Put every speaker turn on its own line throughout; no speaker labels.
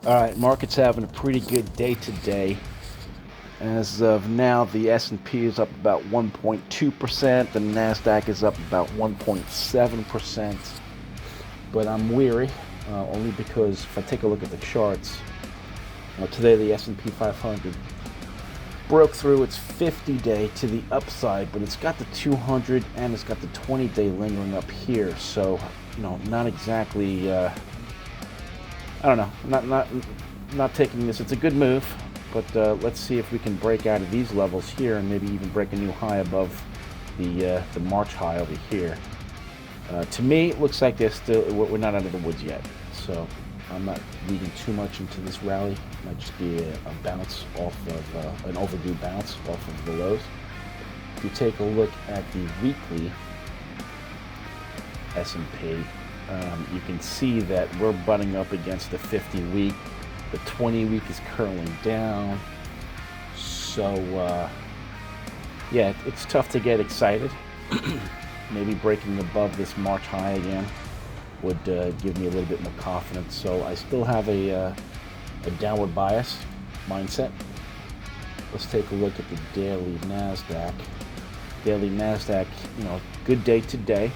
All right, market's having a pretty good day today. As of now, the S&P is up about 1.2%. The Nasdaq is up about 1.7%. But I'm weary, only because if I take a look at the charts, today the S&P 500 broke through its 50-day to the upside, but it's got the 200 and it's got the 20-day lingering up here. So, not exactly. I don't know. Not taking this. It's a good move, but let's see if we can break out of these levels here and maybe even break a new high above the March high over here. To me, it looks like we're not out of the woods yet. So I'm not reading too much into this rally. It might just be a bounce off of an overdue bounce off of the lows. If you take a look at the weekly S&P, you can see that we're butting up against the 50-week. The 20-week is curling down. So, yeah, it's tough to get excited. Maybe breaking above this March high again would give me a little bit more confidence. So I still have a downward bias mindset. Let's take a look at the daily Nasdaq. Daily Nasdaq, good day today,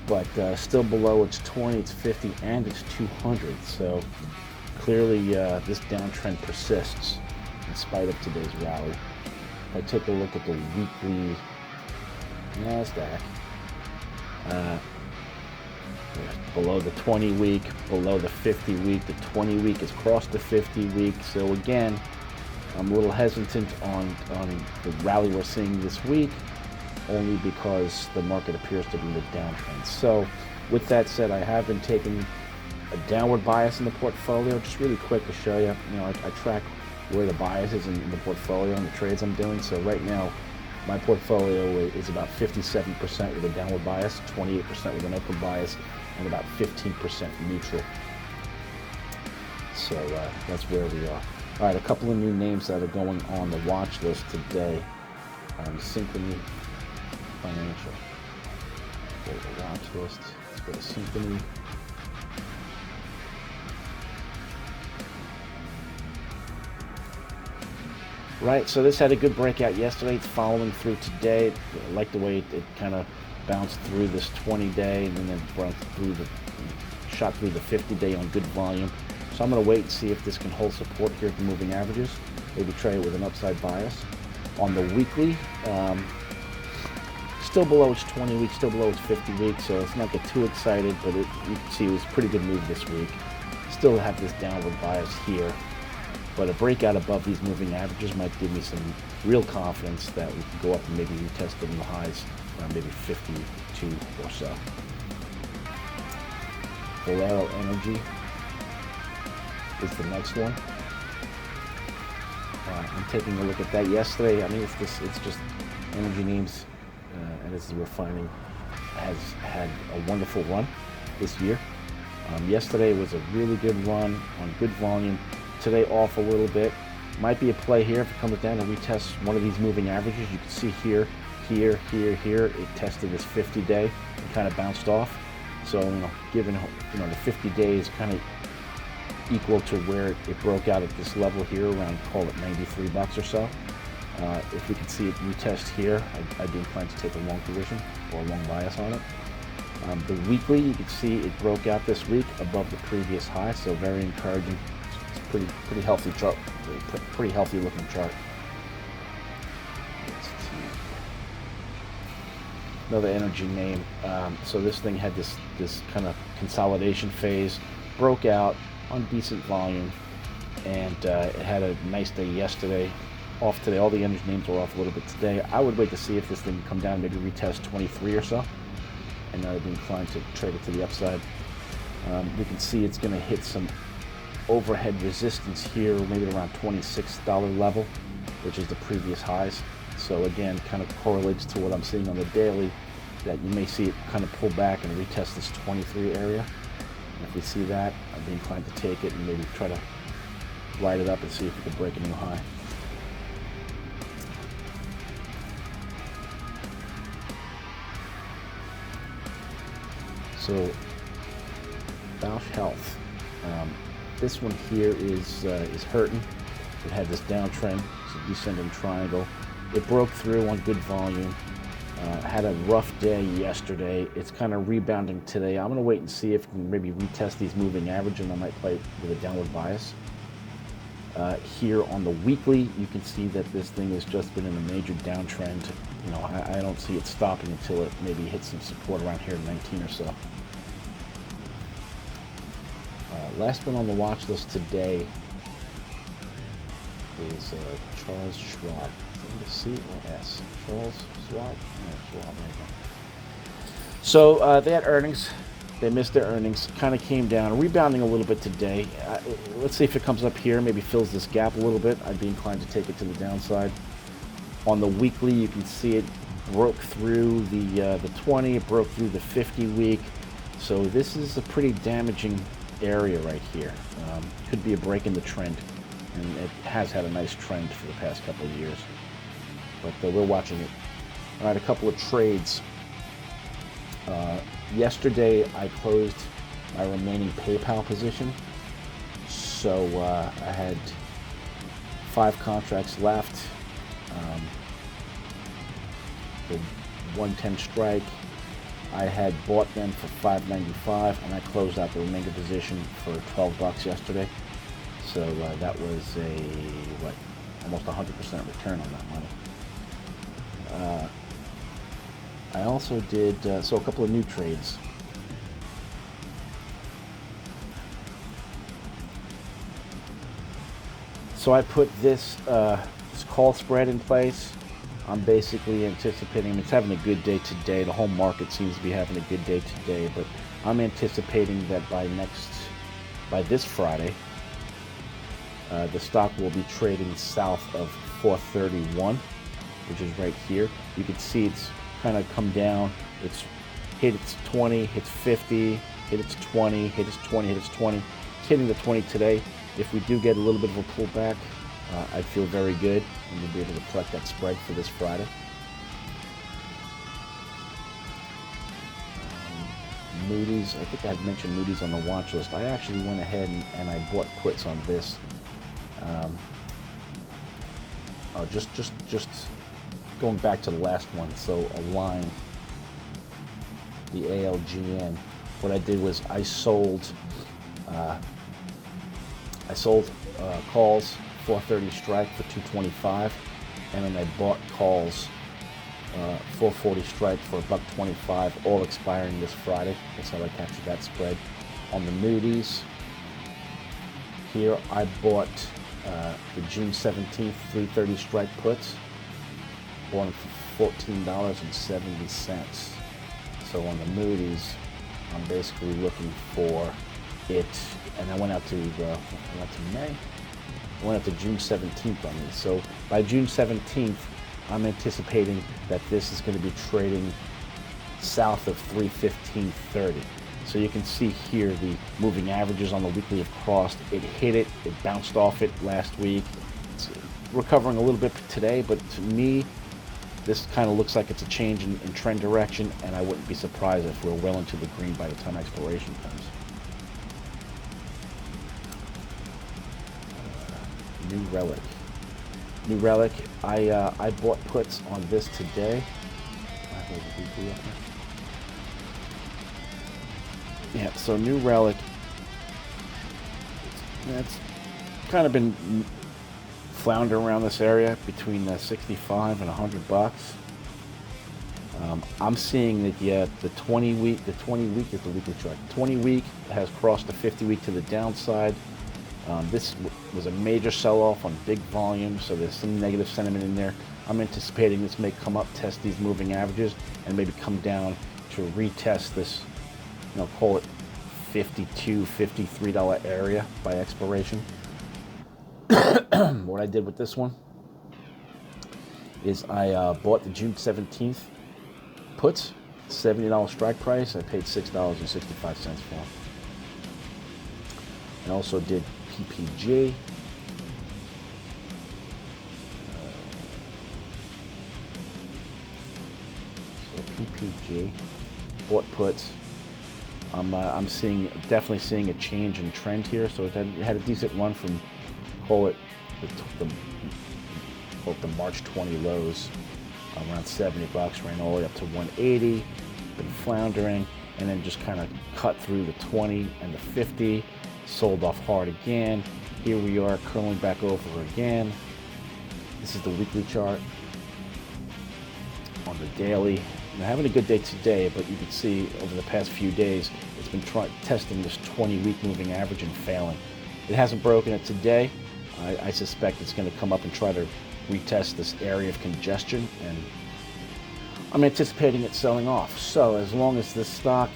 but still below its 20, its 50, and its 200. So clearly this downtrend persists in spite of today's rally. If I take a look at the weekly Nasdaq, below the 20-week, below the 50-week. The 20-week has crossed the 50-week. So again, I'm a little hesitant on the rally we're seeing this week, only because the market appears to be in a downtrend. So with that said, I have been taking a downward bias in the portfolio. Just really quick to show you, I track where the bias is in the portfolio and the trades I'm doing. So right now, my portfolio is about 57% with a downward bias, 28% with an upward bias, and about 15% neutral. So that's where we are. All right, a couple of new names that are going on the watch list today. Synchrony Financial. Go to the watch list. Let's go to Synchrony. Right, so this had a good breakout yesterday. It's following through today. I like the way it kind of bounced through this 20-day and then shot through the 50-day on good volume. So I'm going to wait and see if this can hold support here at the moving averages. Maybe try it with an upside bias. On the weekly, still below its 20-week, still below its 50-week, so let's not get too excited, but you can see it was a pretty good move this week. Still have this downward bias here. But a breakout above these moving averages might give me some real confidence that we can go up and maybe retest the new highs around maybe 52 or so. Lateral Energy is the next one. I'm taking a look at that yesterday. I mean, it's just energy names, and this is refining has had a wonderful run this year. Yesterday was a really good run on good volume. Today off a little bit. Might be a play here if it comes down and retests one of these moving averages. You can see here. It tested this 50-day and kind of bounced off. So given the 50 days kind of equal to where it broke out at this level here, around call it $93 or so. If we could see it retest here, I'd be inclined to take a long position or a long bias on it. The weekly, you can see it broke out this week above the previous high, so very encouraging. Pretty healthy chart, pretty healthy looking chart. Another energy name. So this thing had this kind of consolidation phase, broke out on decent volume, and it had a nice day yesterday. Off today, all the energy names were off a little bit today. I would wait to see if this thing can come down, maybe retest 23 or so, and I'd be inclined to trade it to the upside. We can see it's going to hit some overhead resistance here, maybe around $26 level, which is the previous highs. So again, kind of correlates to what I'm seeing on the daily, that you may see it kind of pull back and retest this 23 area. And if we see that, I'd be inclined to take it and maybe try to ride it up and see if we can break a new high. So Bausch Health. This one here is hurting. It had this downtrend, it's a descending triangle. It broke through on good volume. Had a rough day yesterday. It's kind of rebounding today. I'm going to wait and see if we can maybe retest these moving average, and I might play with a downward bias. Here on the weekly, you can see that this thing has just been in a major downtrend. You know, I don't see it stopping until it maybe hits some support around here at 19 or so. Last one on the watch list today is Charles Schwab. C or S? Charles Schwab? Yeah, Schwab. There you go. So they had earnings. They missed their earnings. Kind of came down, rebounding a little bit today. Let's see if it comes up here, maybe fills this gap a little bit. I'd be inclined to take it to the downside. On the weekly, you can see it broke through the 20. It broke through the 50 week. So this is a pretty damaging area right here. Could be a break in the trend, and it has had a nice trend for the past couple of years. But we're watching it. All right, a couple of trades. Yesterday, I closed my remaining PayPal position. So I had 5 contracts left. The 110 strike. I had bought them for $5.95, and I closed out the remainder position for $12 yesterday. So that was almost 100% return on that money. I also did a couple of new trades. So I put this call spread in place. I'm basically anticipating, it's having a good day today. The whole market seems to be having a good day today, but I'm anticipating that by this Friday, the stock will be trading south of 431, which is right here. You can see it's kind of come down. It's hit its 20, hits 50, hit its 20, hit its 20, hit its 20. It's hitting the 20 today. If we do get a little bit of a pullback, I feel very good, and we'll be able to collect that spread for this Friday. Moody's, I think I had mentioned Moody's on the watch list. I actually went ahead and I bought puts on this. Just going back to the last one. So Align, the ALGN. What I did was I sold calls 430 strike for 225, and then I bought calls 440 strike for $1.25, all expiring this Friday. That's how I captured that spread. On the Moody's, here I bought the June 17th 330 strike puts, bought them for $14.70. So on the Moody's, I'm basically looking for it, and I went out to May. I went out to June 17th on these. So by June 17th, I'm anticipating that this is going to be trading south of 315.30. So you can see here the moving averages on the weekly have crossed. It hit it, it bounced off it last week. It's recovering a little bit today, but to me, this kind of looks like it's a change in trend direction, and I wouldn't be surprised if we're well into the green by the time expiration comes. New Relic. New Relic. I bought puts on this today. I hold the weekly up here. Yeah, so New Relic. It's kind of been floundering around this area between 65 and $100. I'm seeing that the 20 week is the weekly chart. 20 week has crossed the 50 week to the downside. This was a major sell-off on big volume, so there's some negative sentiment in there. I'm anticipating this may come up, test these moving averages, and maybe come down to retest this, call it $52, $53 area by expiration. What I did with this one is I bought the June 17th puts, $70 strike price. I paid $6.65 for them. I also did PPG. So PPG, bought puts, I'm definitely seeing a change in trend here. So it had a decent run from, call it the March 20 lows, around 70 bucks, ran all the way up to 180, been floundering, and then just kind of cut through the 20 and the 50, sold off hard again. Here we are curling back over again. This is the weekly chart. On the daily, I'm having a good day today, but you can see over the past few days, it's been testing this 20-week moving average and failing. It hasn't broken it today. I suspect it's going to come up and try to retest this area of congestion, and I'm anticipating it selling off. So as long as this stock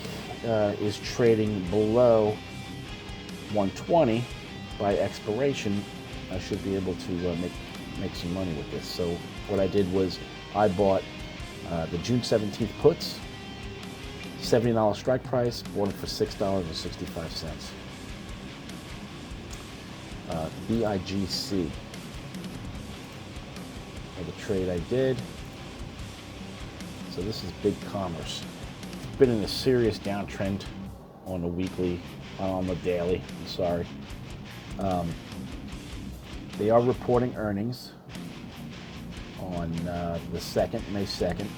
is trading below 120 by expiration, I should be able to make some money with this. So what I did was I bought the June 17th puts, $70 strike price, bought it for $6.65. BIGC, the trade I did. So this is big commerce. It's been in a serious downtrend on the weekly, on the daily, I'm sorry. They are reporting earnings on the 2nd, May 2nd.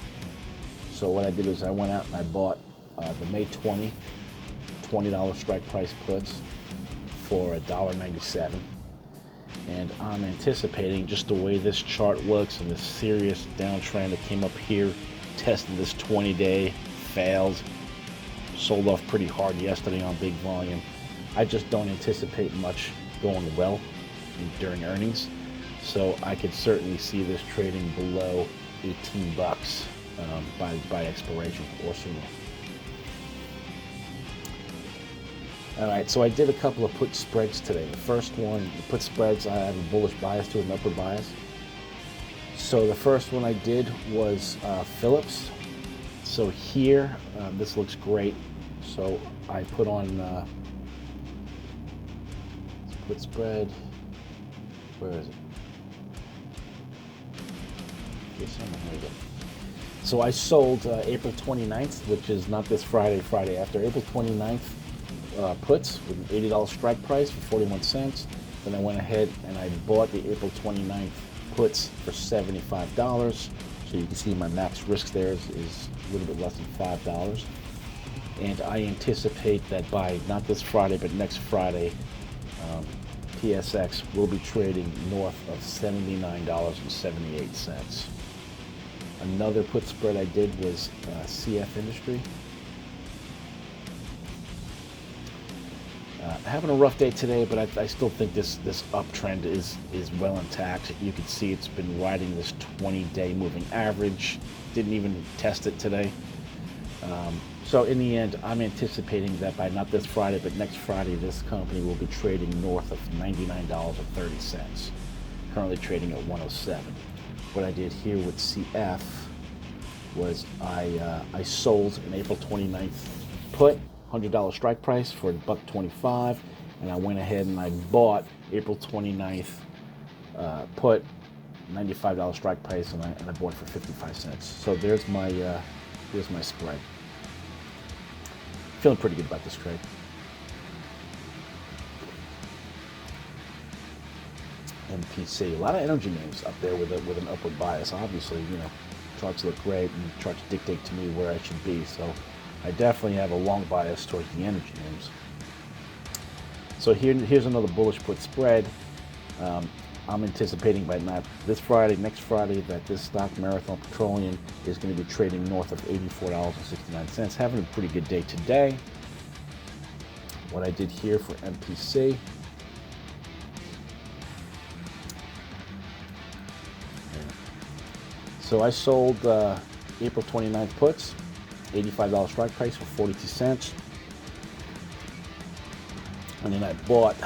So what I did is I went out and I bought the May 20 $20 strike price puts for $1.97. And I'm anticipating, just the way this chart looks and this serious downtrend that came up here, tested this 20-day, failed, sold off pretty hard yesterday on big volume. I just don't anticipate much going well during earnings. So I could certainly see this trading below 18 bucks by expiration or sooner. All right, so I did a couple of put spreads today. The first one, the put spreads, I have a bullish bias to an upward bias. So the first one I did was Phillips. So here, this looks great. So I put on put spread. Where is it? Here we go. So I sold April 29th, which is not this Friday, Friday after. April 29th puts with an $80 strike price for 41 cents. Then I went ahead and I bought the April 29th puts for $75. So you can see my max risk there is a little bit less than $5. And I anticipate that by not this Friday, but next Friday, PSX will be trading north of $79.78. Another put spread I did was CF Industry. Having a rough day today, but I still think this uptrend is well intact. You can see it's been riding this 20-day moving average. Didn't even test it today. So in the end, I'm anticipating that by not this Friday, but next Friday, this company will be trading north of $99.30. Currently trading at 107. What I did here with CF was I sold an April 29th put, $100 strike price for $1.25, and I went ahead and I bought April 29th put, $95 strike price, and I bought it for 55 cents. So here's my spread. Feeling pretty good about this trade. MPC, a lot of energy names up there with an upward bias. Obviously, you know, charts look great and charts dictate to me where I should be. So I definitely have a long bias towards the energy names. So here's another bullish put spread. I'm anticipating by not this Friday, next Friday, that this stock, Marathon Petroleum, is going to be trading north of $84.69. Having a pretty good day today. What I did here for MPC. So I sold April 29th puts, $85 strike price for 42 cents. And then I bought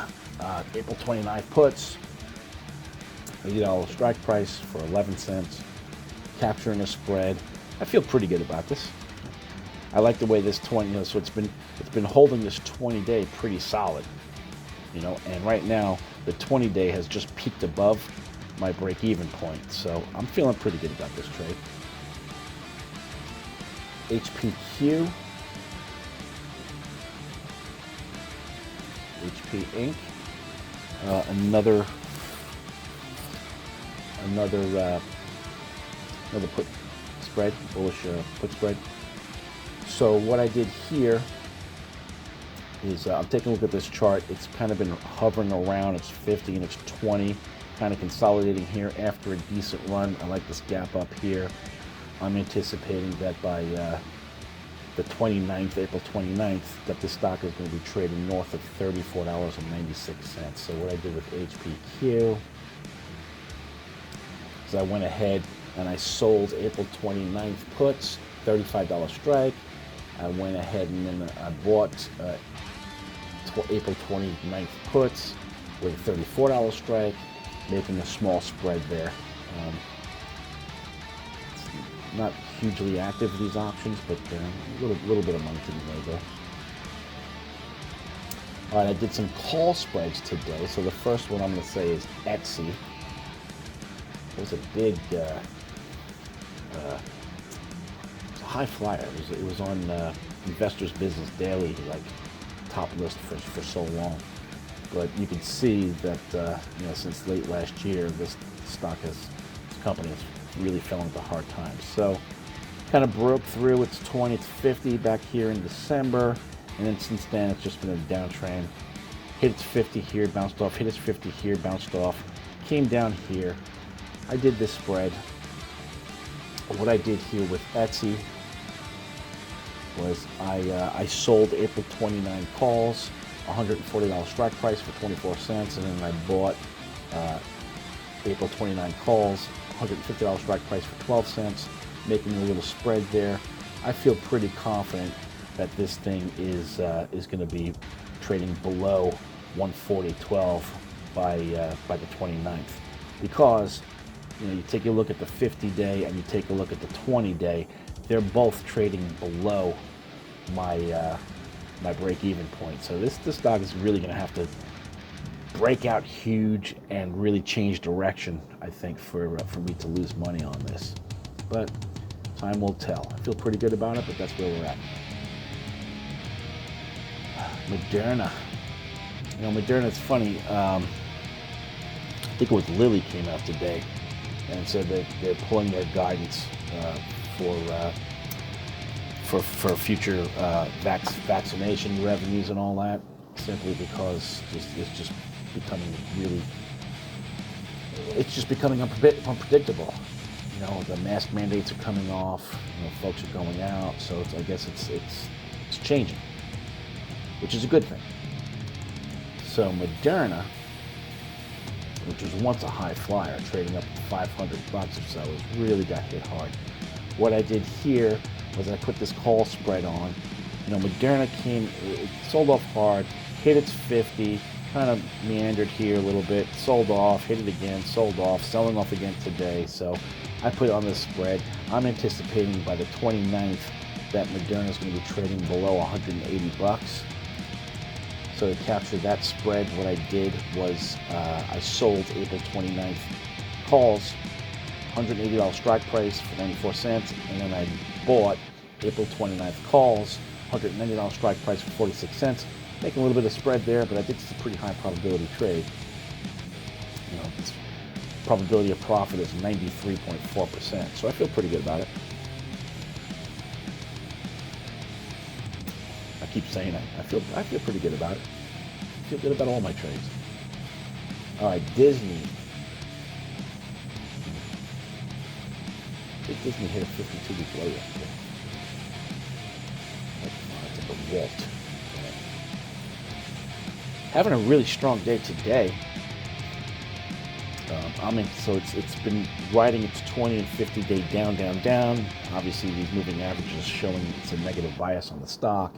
April 29th puts, $80 strike price for 11 cents, capturing a spread. I feel pretty good about this. I like the way this 20, you know, so it's been holding this 20-day pretty solid, you know, and right now the 20-day has just peaked above my break-even point, so I'm feeling pretty good about this trade. HPQ. HP Inc. Another put spread, bullish put spread. So what I did here is I'm taking a look at this chart. It's kind of been hovering around. It's 50 and it's 20, kind of consolidating here after a decent run. I like this gap up here. I'm anticipating that by the 29th, April 29th, that this stock is going to be trading north of $34.96. So what I did with HPQ is I went ahead and I sold April 29th puts, $35 strike. I went ahead and then I bought April 29th puts with a $34 strike, making a small spread there. It's not hugely active, these options, but a little bit of money to be made there. All right, I did some call spreads today. So the first one I'm going to say is Etsy. It was a big, it's a high flyer. It was on Investors Business Daily, like top list for so long. But you can see that since late last year, this company has really fell into hard times. So kind of broke through its 20 to 50 back here in December, and then since then it's just been a downtrend. Hit its 50 here, bounced off, hit its 50 here, bounced off, came down here. I did this spread. What I did here with Etsy was I sold April 29 calls, $140 strike price for 24 cents, and then I bought April 29 calls, $150 strike price for 12 cents, making a little spread there. I feel pretty confident that this thing is going to be trading below 140.12 by the 29th, because you take a look at the 50-day and you take a look at the 20-day, they're both trading below my my break-even point. So this stock is really going to have to break out huge and really change direction, I think, for me to lose money on this. But time will tell. I feel pretty good about it, but that's where we're at. Moderna. Moderna, it's funny. I think it was Lilly came out today and said that they're pulling their guidance for future vaccination revenues and all that, simply because it's just becoming unpredictable. The mask mandates are coming off. Folks are going out, so I guess it's changing, which is a good thing. So Moderna, which was once a high flyer, trading up to $500 or so, has really got hit hard. What I did here was I put this call spread on. Moderna it sold off hard, hit its 50, kind of meandered here a little bit, sold off, hit it again, sold off, selling off again today. So I put it on this spread. I'm anticipating by the 29th that Moderna is going to be trading below $180. So to capture that spread, what I did was I sold April 29th calls, $180 strike price for 94 cents, and then I bought April 29th calls, $190 strike price for 46 cents, making a little bit of spread there, but I think it's a pretty high probability trade. Its probability of profit is 93.4%, so I feel pretty good about it. I keep saying it. I feel pretty good about it. I feel good about all my trades. All right, Disney. I think Disney hit a 52-week low yesterday. That's like a Walt. Having a really strong day today. So it's been riding its 20 and 50-day down. Obviously, these moving averages showing it's a negative bias on the stock.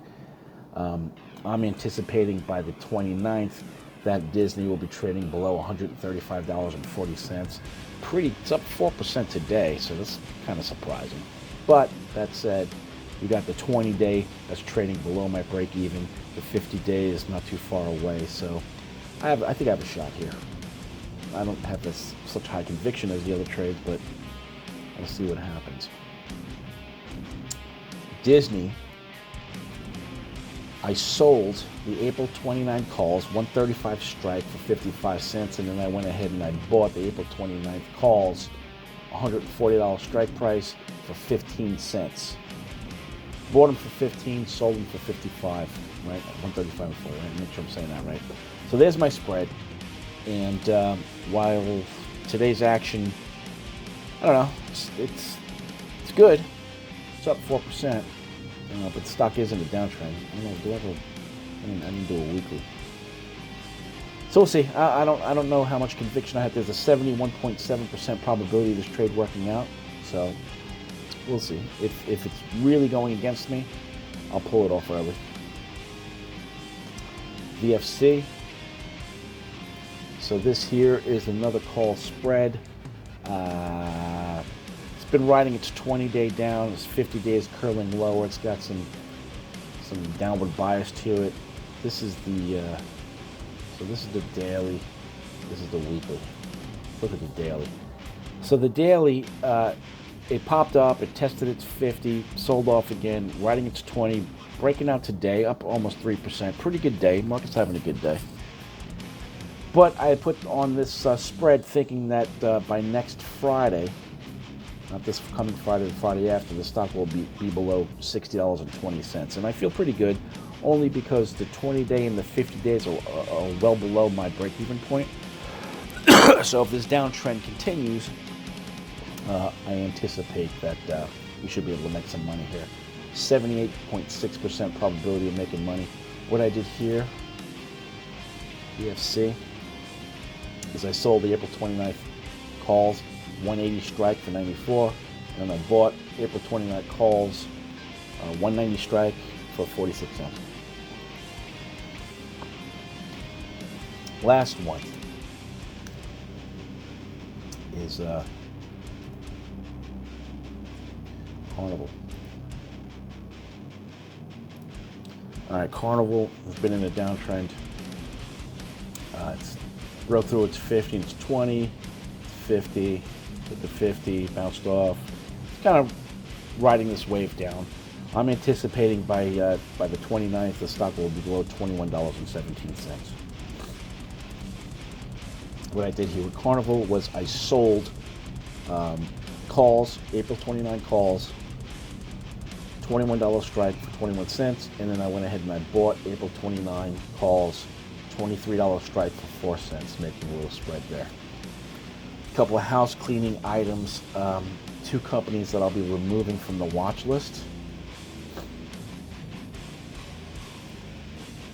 I'm anticipating by the 29th that Disney will be trading below $135.40. It's up 4% today, so that's kind of surprising. But that said, you got the 20-day that's trading below my break even. The 50-day is not too far away, so I think I have a shot here. I don't have such high conviction as the other trades, but I'll see what happens. Disney, I sold the April 29 calls, 135 strike for 55 cents, and then I went ahead and I bought the April 29th calls, $140 strike price for 15 cents. Bought them for 15, sold them for 55, right? 135 and 40, right? Make sure I'm saying that right. So there's my spread. And while today's action, I don't know, it's good. It's up 4%. But the stock is in a downtrend. I don't know. I didn't do a weekly. So we'll see. I don't know how much conviction I have. There's a 71.7% probability of this trade working out. So we'll see. If it's really going against me, I'll pull it off early. VFC. So this here is another call spread. It's been riding its 20-day down. It's 50 days curling lower. It's got some downward bias to it. This is the so this is the daily. This is the weekly. Look at the daily. So the daily, it popped up. It tested its 50, sold off again, riding its 20, breaking out today, up almost 3%. Pretty good day. Market's having a good day. But I put on this spread thinking that by next Friday, not this coming Friday, the Friday after, the stock will be below $60.20. And I feel pretty good, only because the 20-day and the 50 days are well below my break-even point. So if this downtrend continues, I anticipate that we should be able to make some money here. 78.6% probability of making money. What I did here, EFC, is I sold the April 29th calls, 180 strike for 94, and I bought April 29th calls, 190 strike for 46 cents. Last one is Carnival. All right, Carnival has been in a downtrend. It's broke through its 50, it's 20, 50, hit the 50, bounced off. It's kind of riding this wave down. I'm anticipating by the 29th, the stock will be below $21.17. What I did here with Carnival was I sold calls, April 29 calls, $21 strike for 21 cents, and then I went ahead and I bought April 29 calls, $23 strike for 4 cents, making a little spread there. A couple of house cleaning items, 2 companies that I'll be removing from the watch list.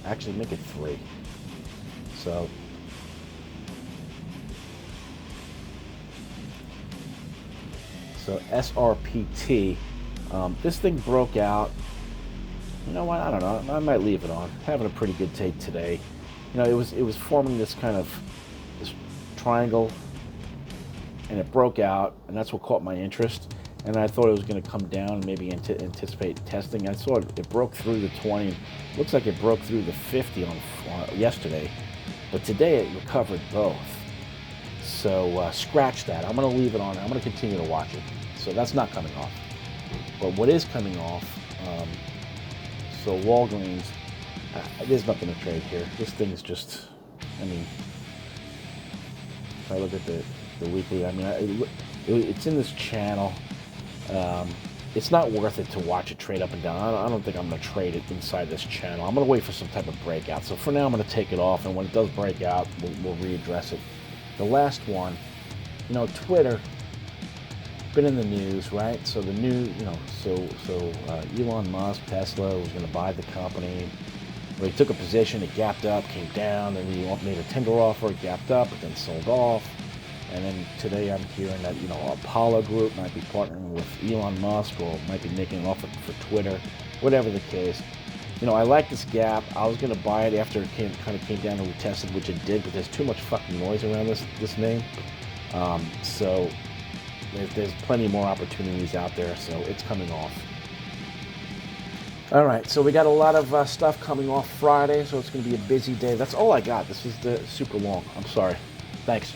Actually, make it 3. So SRPT, this thing broke out. You know what? I don't know. I might leave it on. Having a pretty good day today. You know, it was forming this kind of this triangle, and it broke out, and that's what caught my interest. And I thought it was going to come down and maybe anticipate testing. I saw it broke through the 20. Looks like it broke through the 50 on yesterday, but today it recovered both. So scratch that. I'm going to leave it on. I'm going to continue to watch it. So that's not coming off. But what is coming off? So Walgreens. There's nothing to trade here. This thing is just, I mean, if I look at the weekly, I mean, it's in this channel. It's not worth it to watch it trade up and down. I don't think I'm going to trade it inside this channel. I'm going to wait for some type of breakout. So for now, I'm going to take it off, and when it does break out, we'll readdress it. The last one, you know, Twitter, been in the news, right? So the new, you know, so Elon Musk, Tesla, was going to buy the company. Well, he took a position, it gapped up, came down, then he made a tender offer, it gapped up, but then sold off. And then today I'm hearing that, you know, Apollo Group might be partnering with Elon Musk or might be making an offer for Twitter, whatever the case. You know, I like this gap. I was going to buy it after it kind of came down and retested, which it did, but there's too much fucking noise around this name. So there's plenty more opportunities out there, so it's coming off. All right, so we got a lot of stuff coming off Friday, so it's going to be a busy day. That's all I got. This is the super long. I'm sorry. Thanks.